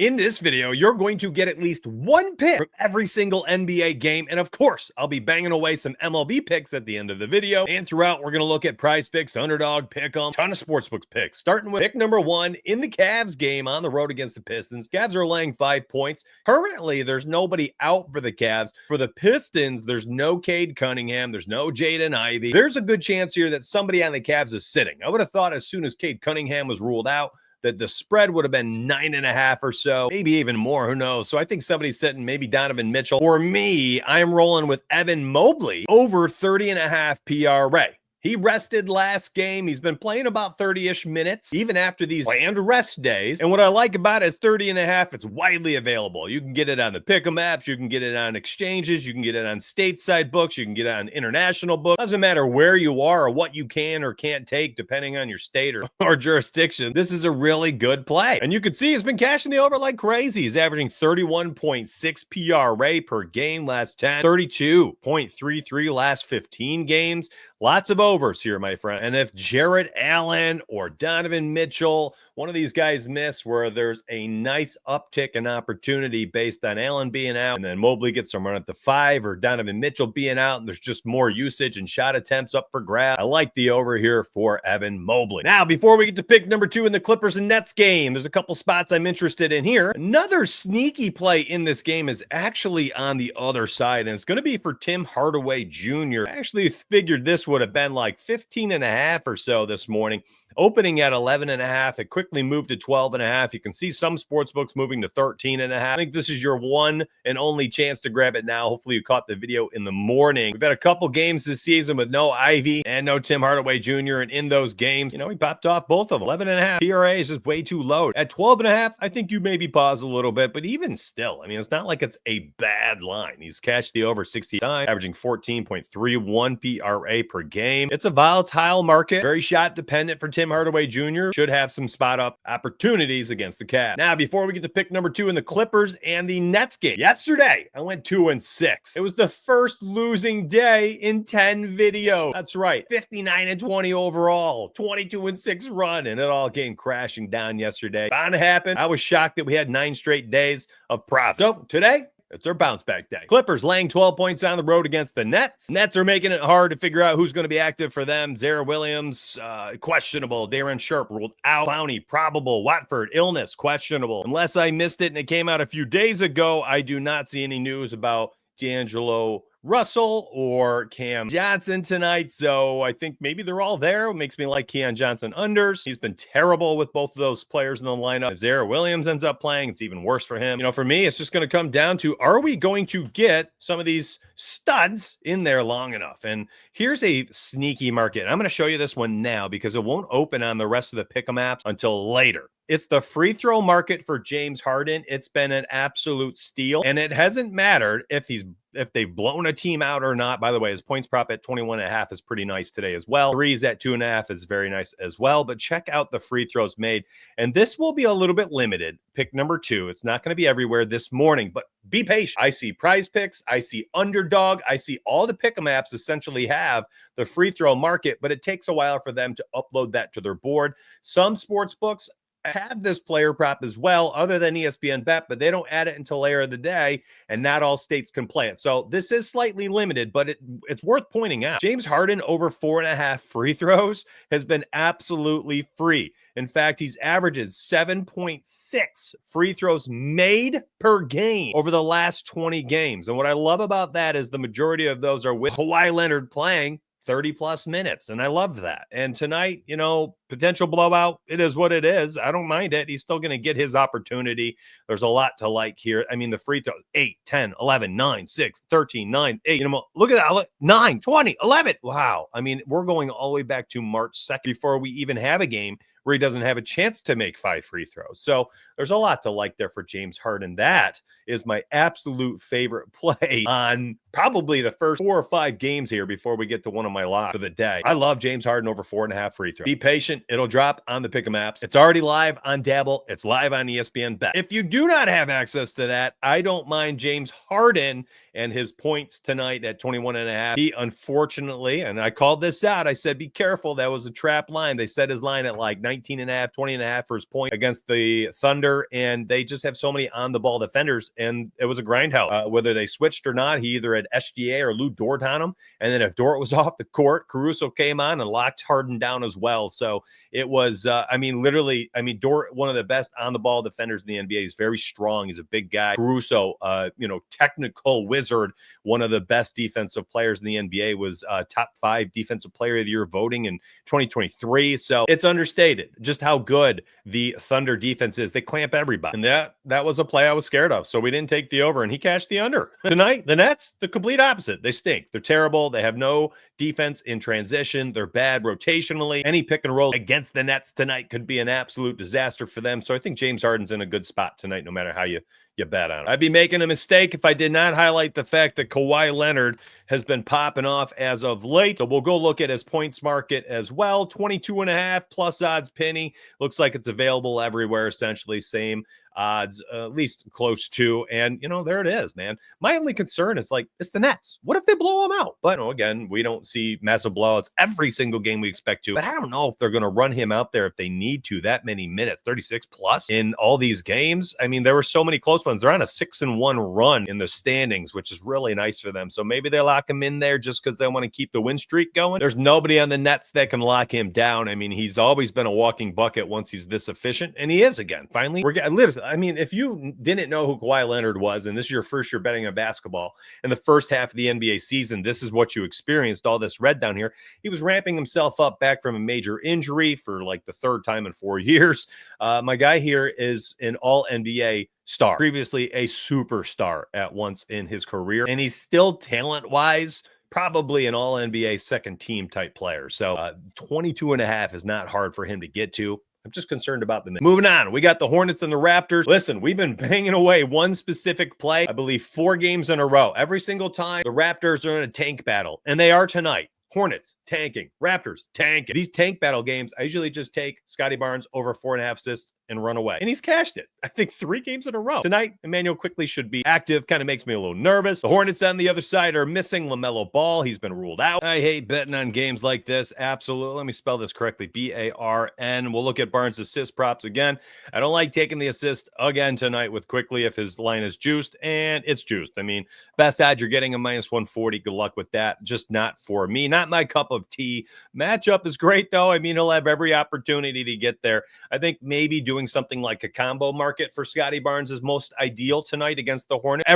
In this video, you're going to get at least one pick from every single NBA game. And of course, I'll be banging away some MLB picks at the end of the video. And throughout, we're going to look at PrizePicks, Underdog, Pick'em, ton of sportsbook picks. Starting with pick number 1 in the Cavs game on the road against the Pistons. Cavs are laying 5 points. Currently, there's nobody out for the Cavs. For the Pistons, there's no Cade Cunningham. There's no Jaden Ivey. There's a good chance here that somebody on the Cavs is sitting. I would have thought as soon as Cade Cunningham was ruled out, that the spread would have been 9.5 or so, maybe even more, who knows? So I think somebody's sitting, maybe Donovan Mitchell. For me, I'm rolling with Evan Mobley over 30.5 PRA. He rested last game. He's been playing about 30-ish minutes, even after these planned rest days. And what I like about it is 30.5. It's widely available. You can get it on the Pick'em apps. You can get it on exchanges. You can get it on stateside books. You can get it on international books. Doesn't matter where you are or what you can or can't take, depending on your state or jurisdiction. This is a really good play. And you can see he's been cashing the over like crazy. He's averaging 31.6 PRA per game last 10, 32.33 last 15 games. Lots of overs here, my friend. And if Jarrett Allen or Donovan Mitchell, one of these guys miss where there's a nice uptick in opportunity based on Allen being out, and then Mobley gets some run at the 5 or Donovan Mitchell being out, and there's just more usage and shot attempts up for grabs. I like the over here for Evan Mobley. Now, before we get to pick number 2 in the Clippers and Nets game, there's a couple spots I'm interested in here. Another sneaky play in this game is actually on the other side, and it's going to be for Tim Hardaway Jr. I actually figured this would have been like 15.5 or so this morning. Opening at 11.5, it quickly moved to 12.5. You can see some sports books moving to 13.5. I think this is your one and only chance to grab it now. Hopefully you caught the video in the morning. We've had a couple games this season with no Ivy and no Tim Hardaway Jr. And in those games, he popped off both of them. 11.5 PRA is just way too low. At 12.5, I think you maybe pause a little bit, but even still, it's not like it's a bad line. He's cashed the over 60 times, averaging 14.31 PRA per game. It's a volatile market, very shot dependent for Tim Hardaway Jr. Should have some spot up opportunities against the Cavs. Now, before we get to pick number 2 in the Clippers and the Nets game, yesterday I went 2-6. It was the first losing day in 10 videos. That's right, 59-20 overall, 22-6 run, and it all came crashing down yesterday. Bound to happen. I was shocked that we had 9 straight days of profit. So today, it's our bounce back day. Clippers laying 12 points on the road against the Nets. Nets are making it hard to figure out who's going to be active for them. Zaire Williams, questionable. Darren Sharp ruled out. Clowney, probable. Watford, illness, questionable. Unless I missed it and it came out a few days ago, I do not see any news about D'Angelo Russell or Cam Johnson tonight, so I think maybe they're all there. It makes me like Keon Johnson unders. He's been terrible with both of those players in the lineup. If Zaire Williams ends up playing, it's even worse for him. For me, it's just going to come down to, are we going to get some of these studs in there long enough? And here's a sneaky market. I'm going to show you this one now because it won't open on the rest of the Pick'em apps until later. It's the free throw market for James Harden. It's been an absolute steal, and it hasn't mattered if they've blown a team out or not. By the way, his points prop at 21.5 is pretty nice today as well. Threes at 2.5 is very nice as well. But check out the free throws made, and this will be a little bit limited. Pick number 2. It's not going to be everywhere this morning, but be patient. I see PrizePicks. I see Underdog. I see all the Pick'em apps essentially have the free throw market, but it takes a while for them to upload that to their board. Some sports books have this player prop as well, other than ESPN Bet, but they don't add it until later in the day, and not all states can play it. So this is slightly limited, but it's worth pointing out. James Harden over 4.5 free throws has been absolutely free. In fact, he's averages 7.6 free throws made per game over the last 20 games. And what I love about that is the majority of those are with Kawhi Leonard playing 30-plus minutes, and I love that. And tonight, potential blowout, it is what it is. I don't mind it. He's still going to get his opportunity. There's a lot to like here. The free throws, 8, 10, 11, 9, 6, 13, 9, 8. Look at that, 9, 20, 11. Wow. We're going all the way back to March 2nd before we even have a game where he doesn't have a chance to make 5 free throws. So there's a lot to like there for James Harden. That is my absolute favorite play on probably the first 4 or 5 games here before we get to one of my locks for the day. I love James Harden over 4.5 free throws. Be patient. It'll drop on the Pick'em apps. It's already live on Dabble. It's live on ESPN Bet. If you do not have access to that, I don't mind James Harden and his points tonight at 21.5. He unfortunately, and I called this out, I said, be careful. That was a trap line. They set his line at like 19.5, 20.5 for his point against the Thunder. Thunder, and they just have so many on-the-ball defenders, and it was a grindhouse. Whether they switched or not, he either had SGA or Lou Dort on him, and then if Dort was off the court, Caruso came on and locked Harden down as well. So it was, literally, Dort, one of the best on-the-ball defenders in the NBA. He's very strong. He's a big guy. Caruso, technical wizard, one of the best defensive players in the NBA, was top 5 defensive player of the year voting in 2023. So it's understated just how good the Thunder defense is. They clamp everybody. And that was a play I was scared of. So we didn't take the over, and he cashed the under. Tonight, the Nets, the complete opposite. They stink. They're terrible. They have no defense in transition. They're bad rotationally. Any pick and roll against the Nets tonight could be an absolute disaster for them. So I think James Harden's in a good spot tonight, no matter how you bet on it. I'd be making a mistake if I did not highlight the fact that Kawhi Leonard has been popping off as of late. So we'll go look at his points market as well. 22.5 plus odds penny. Looks like it's available everywhere, essentially. Same odds, at least close to. And, there it is, man. My only concern is, it's the Nets. What if they blow them out? But, again, we don't see massive blowouts every single game we expect to. But I don't know if they're going to run him out there if they need to that many minutes, 36 plus in all these games. There were so many close ones. They're on a 6-1 run in the standings, which is really nice for them. So maybe they lock him in there just because they want to keep the win streak going. There's nobody on the Nets that can lock him down. He's always been a walking bucket once he's this efficient, and he is again. Finally, if you didn't know who Kawhi Leonard was, and this is your first year betting on basketball, in the first half of the NBA season, this is what you experienced, all this red down here. He was ramping himself up back from a major injury for the third time in 4 years. My guy here is an all-NBA star, previously a superstar at once in his career, and he's still talent-wise probably an all-NBA second-team type player. So 22.5 is not hard for him to get to. I'm just concerned about the minutes. Moving on, we got the Hornets and the Raptors. Listen, we've been banging away one specific play, I believe 4 games in a row. Every single time the Raptors are in a tank battle, and they are tonight. Hornets tanking, Raptors tanking. These tank battle games, I usually just take Scottie Barnes over 4.5 assists and run away. And he's cashed it, I think 3 games in a row. Tonight, Emmanuel quickly should be active. Kind of makes me a little nervous. The Hornets on the other side are missing LaMelo Ball. He's been ruled out. I hate betting on games like this. Absolutely. Let me spell this correctly. B-A-R-N. We'll look at Barnes' assist props again. I don't like taking the assist again tonight with quickly if his line is juiced, and it's juiced. Best odds, you're getting a -140. Good luck with that. Just not for me. Not my cup of tea. Matchup is great, though. He'll have every opportunity to get there. I think maybe doing something like a combo market for Scottie Barnes is most ideal tonight against the Hornets.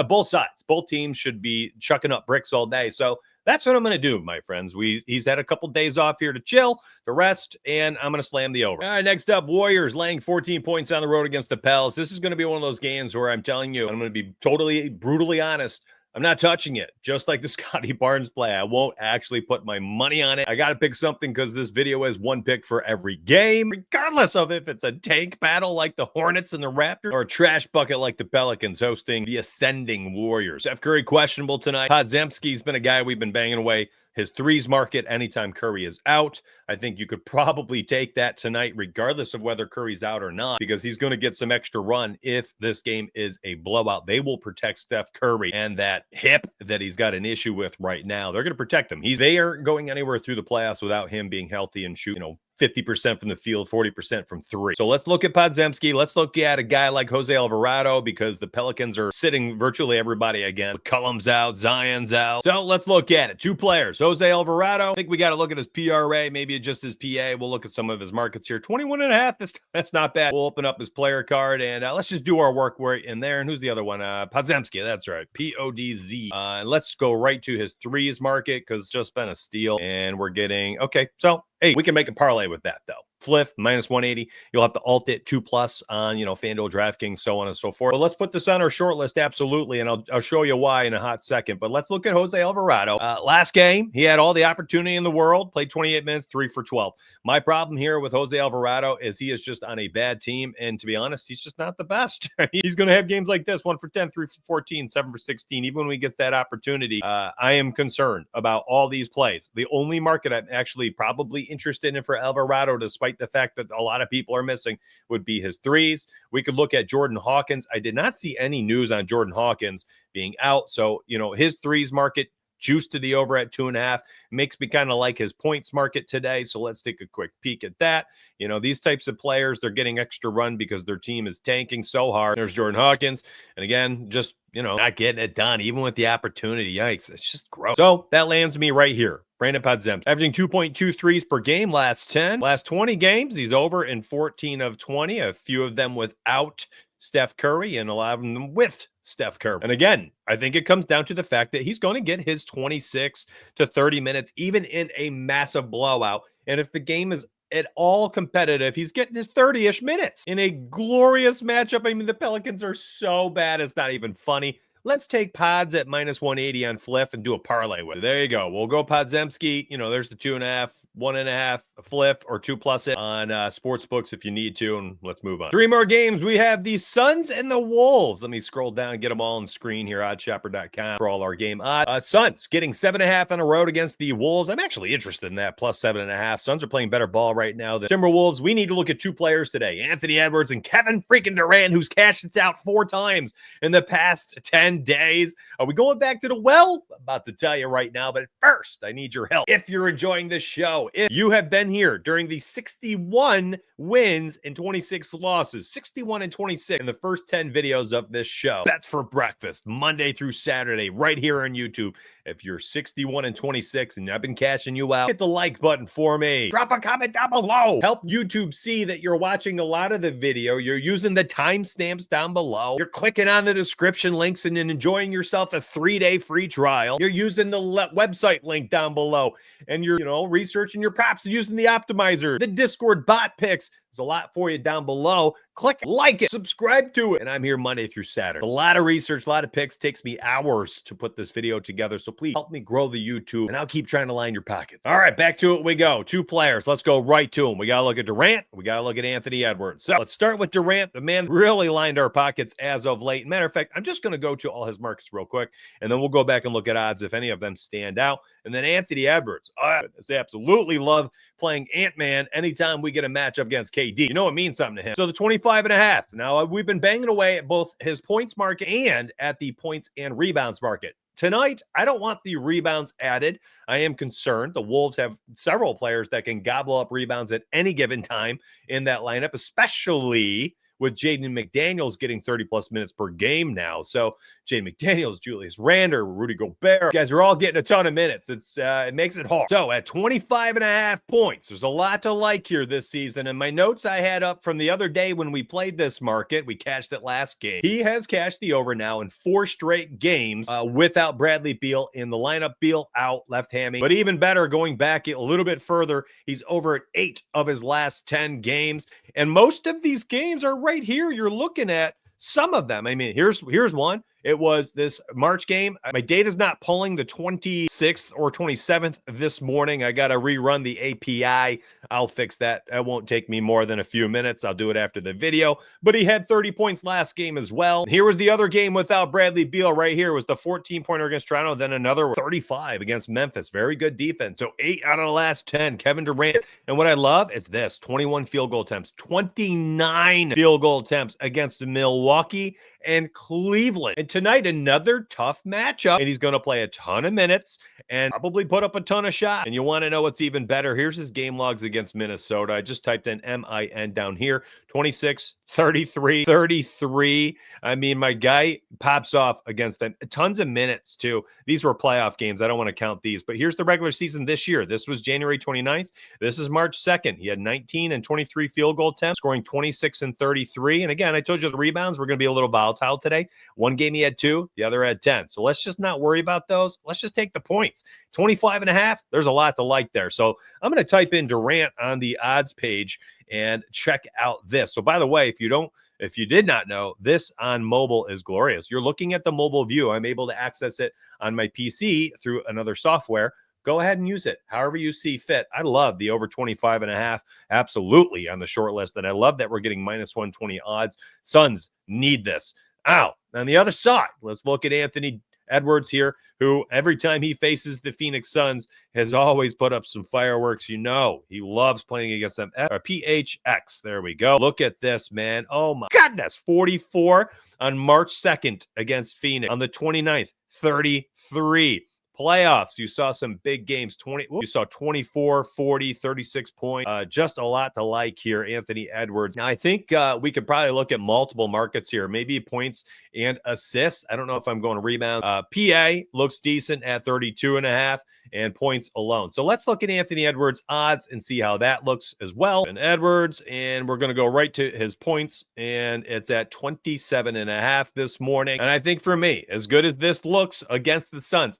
Both sides, both teams should be chucking up bricks all day. So that's what I'm going to do, my friends. He's had a couple days off here to chill, to rest, and I'm going to slam the over. All right, next up, Warriors laying 14 points on the road against the Pels. This is going to be one of those games where I'm telling you, I'm going to be totally brutally honest. I'm not touching it. Just like the Scottie Barnes play, I won't actually put my money on it. I got to pick something because this video has one pick for every game, regardless of if it's a tank battle like the Hornets and the Raptors or a trash bucket like the Pelicans hosting the ascending Warriors. Steph Curry questionable tonight. Podziemski's been a guy we've been banging away. His threes market anytime Curry is out. I think you could probably take that tonight, regardless of whether Curry's out or not, because he's going to get some extra run if this game is a blowout. They will protect Steph Curry and that hip that he's got an issue with right now. They're going to protect him. They aren't going anywhere through the playoffs without him being healthy and shoot, 50% from the field, 40% from 3. So let's look at Podziemski. Let's look at a guy like Jose Alvarado because the Pelicans are sitting virtually everybody again. McCollum's out, Zion's out. So let's look at it. 2 players. Jose Alvarado. I think we got to look at his PRA, maybe just his PA. We'll look at some of his markets here. 21.5. That's not bad. We'll open up his player card and let's just do our work right in there. And who's the other one? Podziemski. That's right. Podz. Let's go right to his threes market because it's just been a steal. And we're getting, okay, so hey, we can make a parlay with that, though. Fliff, -180. You'll have to alt it 2+ on, FanDuel, DraftKings, so on and so forth. But let's put this on our short list, absolutely, and I'll show you why in a hot second. But let's look at Jose Alvarado. Last game, he had all the opportunity in the world, played 28 minutes, 3 for 12. My problem here with Jose Alvarado is he is just on a bad team, and to be honest, he's just not the best. He's going to have games like this, 1 for 10, 3 for 14, 7 for 16. Even when he gets that opportunity, I am concerned about all these plays. The only market I'm actually probably interested in for Alvarado, despite the fact that a lot of people are missing, would be his threes. We could look at Jordan Hawkins. I did not see any news on Jordan Hawkins being out. So, his threes market, juice to the over at 2.5. Makes me kind of like his points market today. So let's take a quick peek at that. You know, these types of players, they're getting extra run because their team is tanking so hard. There's Jordan Hawkins. And again, just, you know, not getting it done, even with the opportunity. Yikes. It's just gross. So that lands me right here. Brandon Podziemski, averaging 2.2 threes per game last 10. Last 20 games, he's over in 14 of 20, a few of them without Steph Curry and a lot of them with Steph Curry. And again, I think it comes down to the fact that he's going to get his 26 to 30 minutes, even in a massive blowout. And if the game is at all competitive, he's getting his 30-ish minutes in a glorious matchup. I mean, the Pelicans are so bad, it's not even funny. Let's take Pods at minus 180 on Fliff and do a parlay with it. There you go. We'll go Podziemski. You know, there's the 2.5, 1.5, a Fliff, or 2+ it on sports books if you need to. And let's move on. 3 more games. We have the Suns and the Wolves. Let me scroll down and get them all on the screen here. Oddshopper.com for all our game odds. Suns getting 7.5 on the road against the Wolves. I'm actually interested in that plus 7.5. Suns are playing better ball right now than Timberwolves. We need to look at 2 players today, Anthony Edwards and Kevin freaking Durant, who's cashed it out 4 times in the past 10 days. Are we going back to the well? I'm about to tell you right now, but first, I need your help. If you're enjoying this show, if you have been here during the 61 wins and 26 losses, 61 and 26 in the first 10 videos of this show, that's for breakfast, Monday through Saturday, right here on YouTube. If you're 61 and 26 and I've been cashing you out, hit the like button for me. Drop a comment down below. Help YouTube see that you're watching a lot of the video. You're using the timestamps down below. You're clicking on the description links and enjoying yourself a 3-day free trial. You're using the website link down below and you're, researching your props using the optimizer, the Discord bot picks. There's a lot for you down below. Click like it, subscribe to it. And I'm here Monday through Saturday. A lot of research, a lot of picks. Takes me hours to put this video together. So please help me grow the YouTube and I'll keep trying to line your pockets. All right, back to it we go. 2 players. Let's go right to them. We got to look at Durant. We got to look at Anthony Edwards. So let's start with Durant. The man really lined our pockets as of late. Matter of fact, I'm just going to go to all his markets real quick and then we'll go back and look at odds if any of them stand out. And then Anthony Edwards. I absolutely love playing Ant-Man anytime we get a matchup against KD. You know it means something to him. So the 25.5. Now we've been banging away at both his points market and at the points and rebounds market. Tonight, I don't want the rebounds added. I am concerned. The Wolves have several players that can gobble up rebounds at any given time in that lineup, especially with Jaden McDaniels getting 30+ minutes per game now. So Jaden McDaniels, Julius Randle, Rudy Gobert, you guys are all getting a ton of minutes. It makes it hard. So at 25.5 points, there's a lot to like here this season. And my notes I had up from the other day when we played this market, we cashed it last game. He has cashed the over now in 4 straight games without Bradley Beal in the lineup. Beal out, left hammy. But even better, going back a little bit further, he's over at 8 of his last 10 games. And most of these games are right here. You're looking at some of them. I mean, here's one. It was this March game. My data's not pulling the 26th or 27th this morning. I got to rerun the API. I'll fix that. That won't take me more than a few minutes. I'll do it after the video. But he had 30 points last game as well. Here was the other game without Bradley Beal right here. It was the 14-pointer against Toronto, then another 35 against Memphis. Very good defense. So 8 out of the last 10. Kevin Durant. And what I love is this. 21 field goal attempts. 29 field goal attempts against Milwaukee and Cleveland. And tonight, another tough matchup. And he's going to play a ton of minutes and probably put up a ton of shots. And you want to know what's even better? Here's his game logs against Minnesota. I just typed in MIN down here. 26, 33, 33. I mean, my guy pops off against them. Tons of minutes, too. These were playoff games. I don't want to count these. But here's the regular season this year. This was January 29th. This is March 2nd. He had 19 and 23 field goal attempts, scoring 26 and 33. And again, I told you the rebounds were going to be a little volatile today. One game he had 2, the other had 10. So let's just not worry about those. Let's just take the points. 25.5, there's a lot to like there. So I'm going to type in Durant on the odds page and check out this. So by the way, if you did not know, this on mobile is glorious. You're looking at the mobile view. I'm able to access it on my PC through another software. Go ahead and use it however you see fit. I love the over 25.5, absolutely on the short list. And I love that we're getting minus 120 odds. Suns need this. On the other side, let's look at Anthony Edwards here, who every time he faces the Phoenix Suns has always put up some fireworks. You know, he loves playing against them. PHX, there we go. Look at this, man. Oh my goodness. 44 on March 2nd against Phoenix. On the 29th, 33. Playoffs, you saw some big games. You saw 24, 40, 36 points. Just a lot to like here, Anthony Edwards. Now, I think we could probably look at multiple markets here, maybe points and assists. I don't know if I'm going to rebound. PA looks decent at 32.5 and points alone. So let's look at Anthony Edwards odds and see how that looks as well. And Edwards, and we're going to go right to his points, and it's at 27.5 this morning. And I think for me, as good as this looks against the Suns,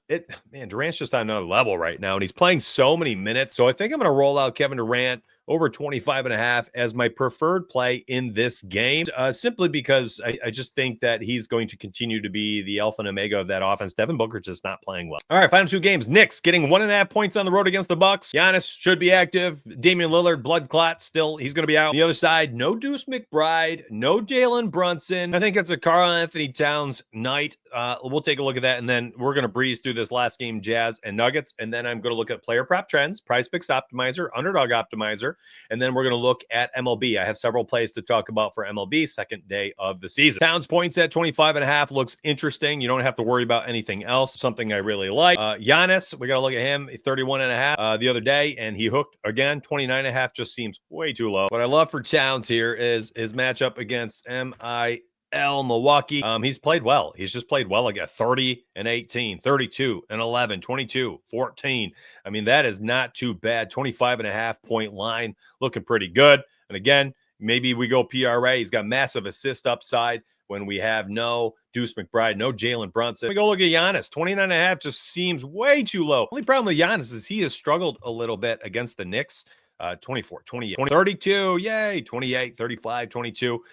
man, Durant's just on another level right now, and he's playing so many minutes. So I think I'm going to roll out Kevin Durant over 25.5 as my preferred play in this game, simply because I just think that he's going to continue to be the alpha and omega of that offense. Devin Booker's just not playing well. All right, final two games. Knicks getting 1.5 points on the road against the Bucks. Giannis should be active. Damian Lillard, blood clot, still, he's going to be out. On the other side, no Deuce McBride, no Jalen Brunson. I think it's a Karl Anthony Towns night. We'll take a look at that, and then we're going to breeze through this last game, Jazz and Nuggets, and then I'm going to look at player prop trends, PrizePicks Optimizer, Underdog Optimizer, and then we're going to look at MLB. I have several plays to talk about for MLB, second day of the season. Towns points at 25.5 looks interesting. You don't have to worry about anything else, something I really like. Giannis, we got to look at him, 31.5 the other day, and he hooked again. 29.5 just seems way too low. What I love for Towns here is his matchup against Milwaukee. He's played well. He's just played well again. 30 and 18, 32 and 11, 22, 14. I mean, that is not too bad. 25.5 point line looking pretty good. And again, maybe we go PRA. He's got massive assist upside when we have no Deuce McBride, no Jalen Brunson. We go look at Giannis. 29.5 just seems way too low. Only problem with Giannis is he has struggled a little bit against the Knicks. 24, 28, 32, yay, 28, 35, 22.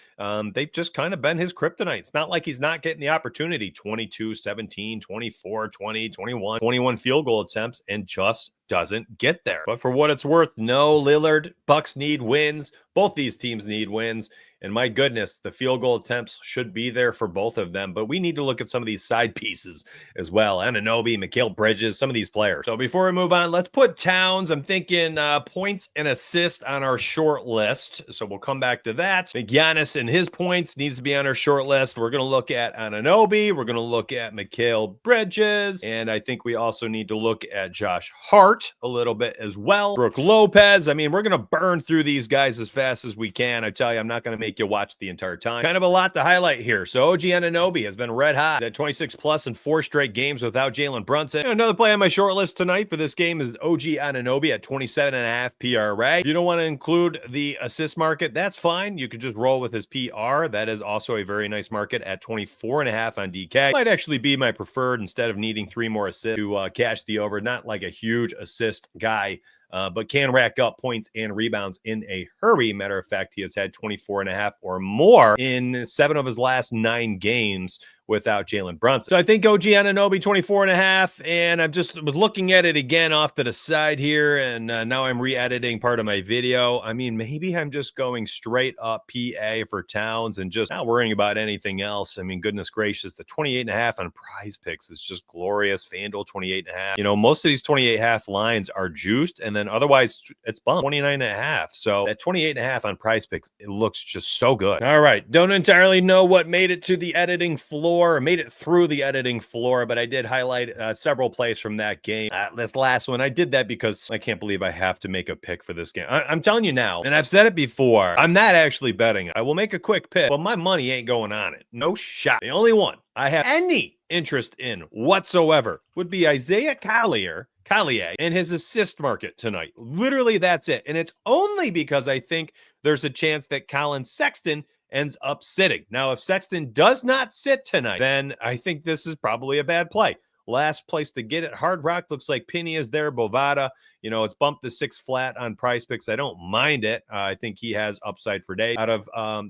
They've just kind of been his kryptonite. It's not like he's not getting the opportunity. 22, 17, 24, 20, 21 field goal attempts, and just doesn't get there. But for what it's worth, no Lillard. Bucks need wins. Both these teams need wins. And my goodness, the field goal attempts should be there for both of them. But we need to look at some of these side pieces as well. Anunoby, Mikal Bridges, some of these players. So before we move on, let's put Towns. I'm thinking points and assists on our short list. So we'll come back to that. I think Giannis and his points needs to be on our short list. We're going to look at Anunoby. We're going to look at Mikal Bridges. And I think we also need to look at Josh Hart a little bit as well. Brook Lopez. I mean, we're going to burn through these guys as fast as we can. I tell you, I'm not going to make you watch the entire time. Kind of a lot to highlight here. So OG Anunoby has been red hot at 26 plus in 4 straight games without Jalen Brunson. Another play on my short list tonight for this game is OG Anunoby at 27.5 PRA. If you don't want to include the assist market, that's fine. You could just roll with his PR. That is also a very nice market at 24.5 on DK. Might actually be my preferred instead of needing 3 more assists to cash the over. Not like a huge assist guy, but can rack up points and rebounds in a hurry. Matter of fact, he has had 24.5 or more in 7 of his last 9 games without Jalen Brunson. So I think OG Anunoby 24.5, and I'm just looking at it again off to the side here, and now I'm re-editing part of my video. I mean, maybe I'm just going straight up PA for Towns and just not worrying about anything else. I mean, goodness gracious, the 28.5 on PrizePicks is just glorious. FanDuel 28.5. You know, most of these 28.5 lines are juiced, and then otherwise it's bumped 29.5. So at 28.5 on PrizePicks, it looks just so good. All right, don't entirely know what made it to the editing floor, made it through the editing floor, but I did highlight several plays from that game. This last one, I did that because I can't believe I have to make a pick for this game. I'm telling you now, and I've said it before, I'm not actually betting it. I will make a quick pick, but my money ain't going on it. No shot. The only one I have any interest in whatsoever would be Isaiah Collier and his assist market tonight. Literally, that's it. And it's only because I think there's a chance that Colin Sexton ends up sitting. Now, if Sexton does not sit tonight, then I think this is probably a bad play. Last place to get it. Hard Rock looks like Penny is there. Bovada, you know, it's bumped to 6 flat on PrizePicks. I don't mind it. I think he has upside for days. Out of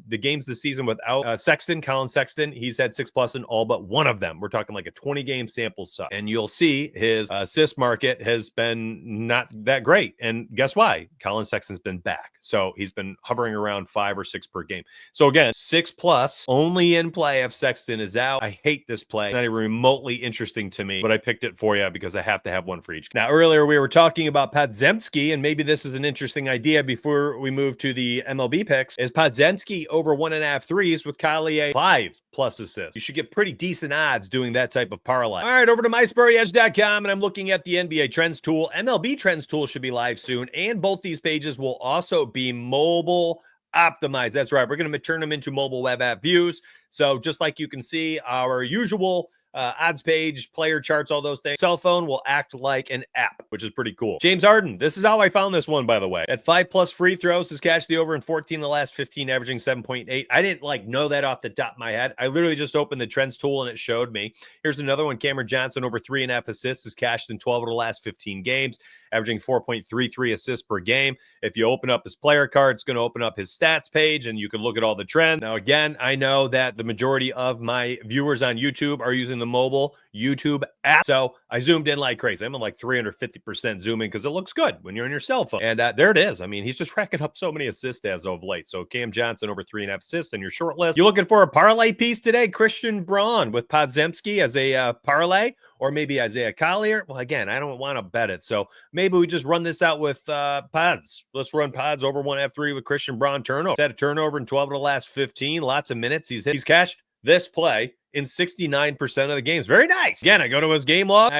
the games this season without Sexton, Colin Sexton, he's had 6+ in all but one of them. We're talking like a 20-game sample size. And you'll see his assist market has been not that great. And guess why? Colin Sexton's been back. So he's been hovering around 5 or 6 per game. So again, 6+ only in play if Sexton is out. I hate this play. Not even remotely interesting to me, but I picked it for you because I have to have one for each. Now, earlier we were talking about about Podziemski, and maybe this is an interesting idea before we move to the MLB picks, is Podziemski over 1.5 threes with Collier 5+ assists. You should get pretty decent odds doing that type of parlay. All right, over to myspurryedge.com, and I'm looking at the NBA Trends tool. MLB Trends tool should be live soon, and both these pages will also be mobile optimized. That's right. We're going to turn them into mobile web app views. So just like you can see our usual odds page, player charts, all those things. Cell phone will act like an app, which is pretty cool. James Harden, this is how I found this one, by the way. At 5+ free throws, has cashed the over in 14 of the last 15, averaging 7.8. I didn't know that off the top of my head. I literally just opened the trends tool and it showed me. Here's another one. Cameron Johnson over 3.5 assists, has cashed in 12 of the last 15 games, averaging 4.33 assists per game. If you open up his player card, it's going to open up his stats page and you can look at all the trends. Now, again, I know that the majority of my viewers on YouTube are using the mobile YouTube app. So I zoomed in like crazy. I'm in like 350% zooming because it looks good when you're on your cell phone. And there it is. I mean, he's just racking up so many assists as of late. So Cam Johnson over 3.5 assists on your short list. You looking for a parlay piece today? Christian Braun with Podziemski as a parlay, or maybe Isaiah Collier. Well, again, I don't want to bet it. So maybe we just run this out with Pods. Let's run Pods over 1.5 3 with Christian Braun turnover. He's had a turnover in 12 of the last 15. Lots of minutes. He's cashed this play in 69% of the games. Very nice. Again, I go to his game log,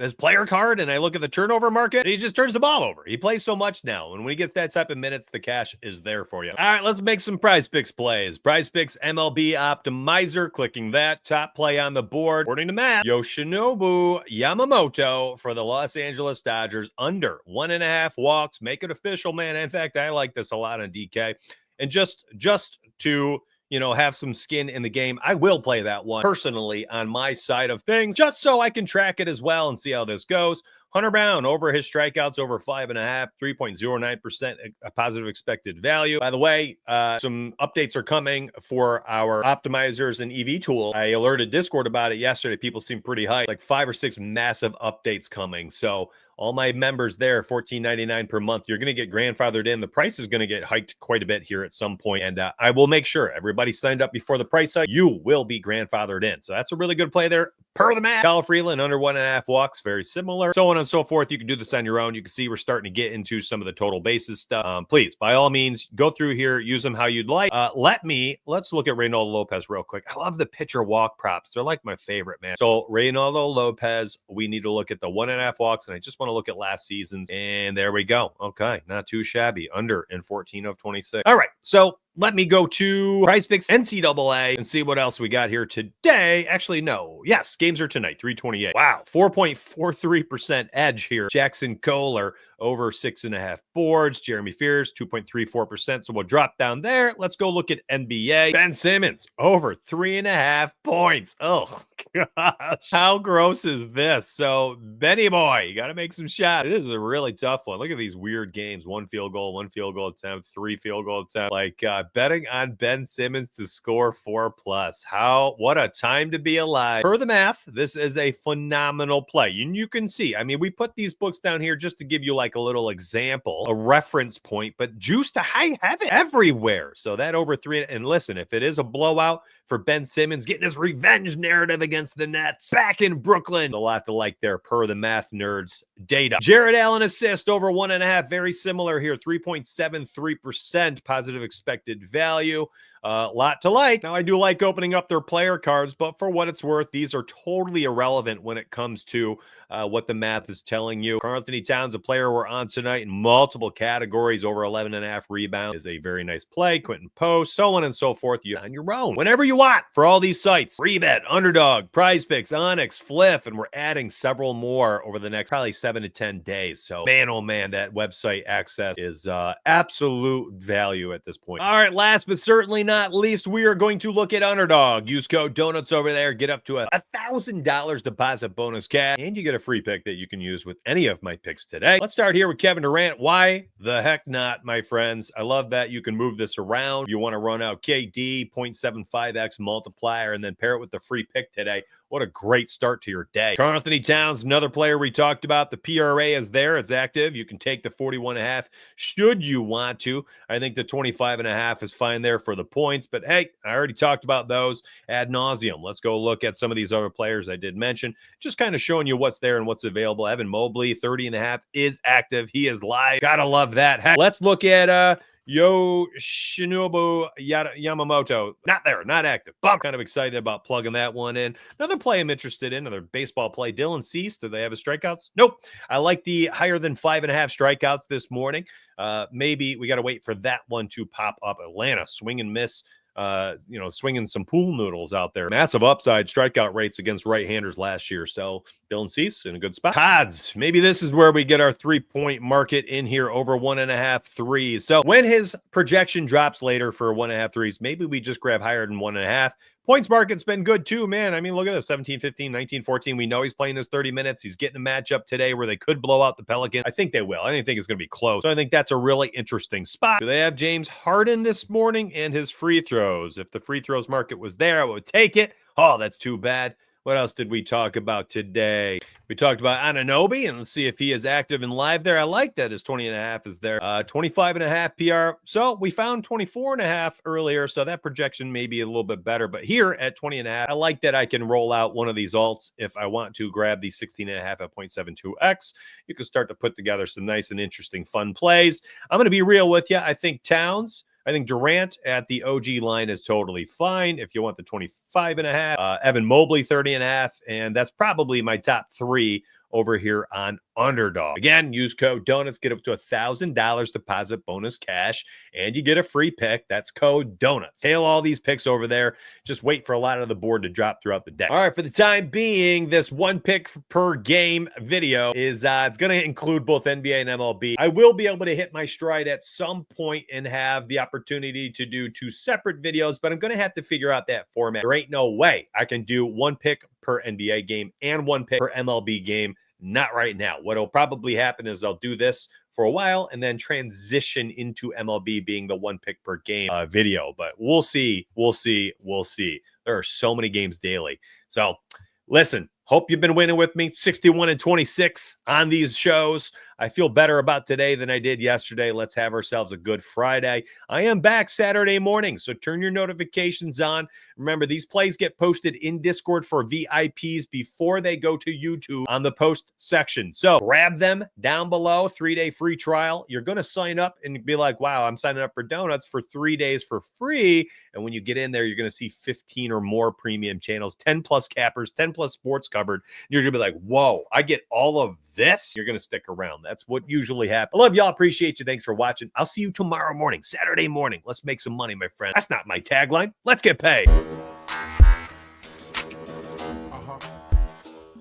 his player card, and I look at the turnover market, and he just turns the ball over. He plays so much now, and when he gets that type of minutes, the cash is there for you. All right, let's make some PrizePicks plays. PrizePicks MLB Optimizer, clicking that. Top play on the board, according to Matt, Yoshinobu Yamamoto for the Los Angeles Dodgers, under 1.5 walks. Make it official, man. In fact, I like this a lot on DK. And just to have some skin in the game, I will play that one personally on my side of things, just so I can track it as well and see how this goes. Hunter Brown over his strikeouts over 5.5, 3.09% a positive expected value. By the way, some updates are coming for our optimizers and EV tool. I alerted Discord about it yesterday. People seem pretty hyped. Like 5 or 6 massive updates coming. So all my members there, $14.99 per month, you're going to get grandfathered in. The price is going to get hiked quite a bit here at some point. And I will make sure everybody signed up before the price hike, you will be grandfathered in. So that's a really good play there. Per the math, Kyle Freeland under 1.5 walks, very similar. So on and so forth. You can do this on your own. You can see we're starting to get into some of the total basis stuff. Please, by all means, go through here, use them how you'd like. Let's look at Reynaldo Lopez real quick. I love the pitcher walk props. They're like my favorite, man. So Reynaldo Lopez, we need to look at the 1.5 walks, and I just want to look at last season's, and there we go. Okay, not too shabby. Under in 14 of 26. All right, so let me go to PrizePicks NCAA and see what else we got here today. Actually, no. Yes, games are tonight, 328. Wow, 4.43% edge here. Jackson Kohler over 6.5 boards. Jeremy Fears, 2.34%. So we'll drop down there. Let's go look at NBA. Ben Simmons over 3.5 points. Oh, gosh. How gross is this? So, Benny boy, you got to make some shots. This is a really tough one. Look at these weird games. 1 field goal attempt, 3 field goal attempt. Like, betting on Ben Simmons to score 4+. What a time to be alive. Per the math, this is a phenomenal play. And you can see, I mean, we put these books down here just to give you like a little example, a reference point, but juice to high heaven everywhere. So that over 3, and listen, if it is a blowout for Ben Simmons getting his revenge narrative against the Nets back in Brooklyn, a lot to like there per the math nerds data. Jared Allen assist over 1.5, very similar here, 3.73% positive expected value. Lot to like. Now, I do like opening up their player cards, but for what it's worth, these are totally irrelevant when it comes to what the math is telling you. Karl-Anthony Towns, a player we're on tonight in multiple categories, over 11.5 rebounds, is a very nice play. Quentin Post, so on and so forth. You on your own, whenever you want, for all these sites. Rebet, Underdog, PrizePicks, Onyx, Fliff, and we're adding several more over the next probably 7 to 10 days. So, man, oh man, that website access is absolute value at this point. All right, last but certainly not least, we are going to look at Underdog. Use code Donuts over there. Get up to a $1,000 deposit bonus cash, and you get a free pick that you can use with any of my picks today. Let's start here with Kevin Durant. Why the heck not, my friends? I love that you can move this around. You want to run out KD, 0.75x multiplier, and then pair it with the free pick today. What a great start to your day. Karl-Anthony Towns, another player we talked about. The PRA is there. It's active. You can take the 41.5 should you want to. I think the 25.5 is fine there for the pull. points. But hey, I already talked about those ad nauseum. Let's go look at some of these other players I did mention. Just kind of showing you what's there and what's available. Evan Mobley, 30.5, is active. He is live. Gotta love that. Heck, let's look at Yoshinobu Yamamoto. Not there, not active. But I'm kind of excited about plugging that one in. Another play I'm interested in, another baseball play. Dylan Cease. Do they have his strikeouts? Nope. I like the higher than 5.5 strikeouts this morning. Maybe we got to wait for that one to pop up. Atlanta, swing and miss. Swinging some pool noodles out there. Massive upside strikeout rates against right-handers last year. So Dylan Cease in a good spot. Pods, maybe this is where we get our 3-point market in here, over 1.5 threes. So when his projection drops later for 1.5 threes, maybe we just grab higher than 1.5. Points market's been good too, man. I mean, look at this, 17, 15, 19, 14. We know he's playing his 30 minutes. He's getting a matchup today where they could blow out the Pelicans. I think they will. I don't think it's going to be close. So I think that's a really interesting spot. Do they have James Harden this morning and his free throws? If the free throws market was there, I would take it. Oh, that's too bad. What else did we talk about today? We talked about Anunoby, and let's see if he is active and live there. I like that his 20.5 is there. 25.5 PR. So we found 24.5 earlier, so that projection may be a little bit better. But here at 20.5, I like that I can roll out one of these alts if I want to grab the 16.5 at 0.72x. You can start to put together some nice and interesting fun plays. I'm going to be real with you. I think Durant at the OG line is totally fine. If you want the 25.5, Evan Mobley 30.5, and that's probably my top 3 over here on Underdog. Again, use code DONUTS, get up to $1,000 deposit bonus cash, and you get a free pick. That's code DONUTS. Hail all these picks over there. Just wait for a lot of the board to drop throughout the day. All right, for the time being, this one pick per game video is it's going to include both NBA and MLB. I will be able to hit my stride at some point and have the opportunity to do 2 separate videos, but I'm going to have to figure out that format. There ain't no way I can do 1 pick per NBA game and 1 pick per MLB game. Not right now. What will probably happen is I'll do this for a while and then transition into MLB being the 1 pick per game video. But we'll see. There are so many games daily. So listen, hope you've been winning with me. 61-26 on these shows. I feel better about today than I did yesterday. Let's have ourselves a good Friday. I am back Saturday morning, so turn your notifications on. Remember, these plays get posted in Discord for VIPs before they go to YouTube on the post section. So grab them down below, 3-day free trial. You're going to sign up and be like, wow, I'm signing up for Donuts for 3 days for free. And when you get in there, you're going to see 15 or more premium channels, 10 plus cappers, 10 plus sports covered. You're going to be like, whoa, I get all of this. You're going to stick around. That's what usually happens. I love y'all. Appreciate you. Thanks for watching. I'll see you tomorrow morning, Saturday morning. Let's make some money, my friend. That's not my tagline. Let's get paid.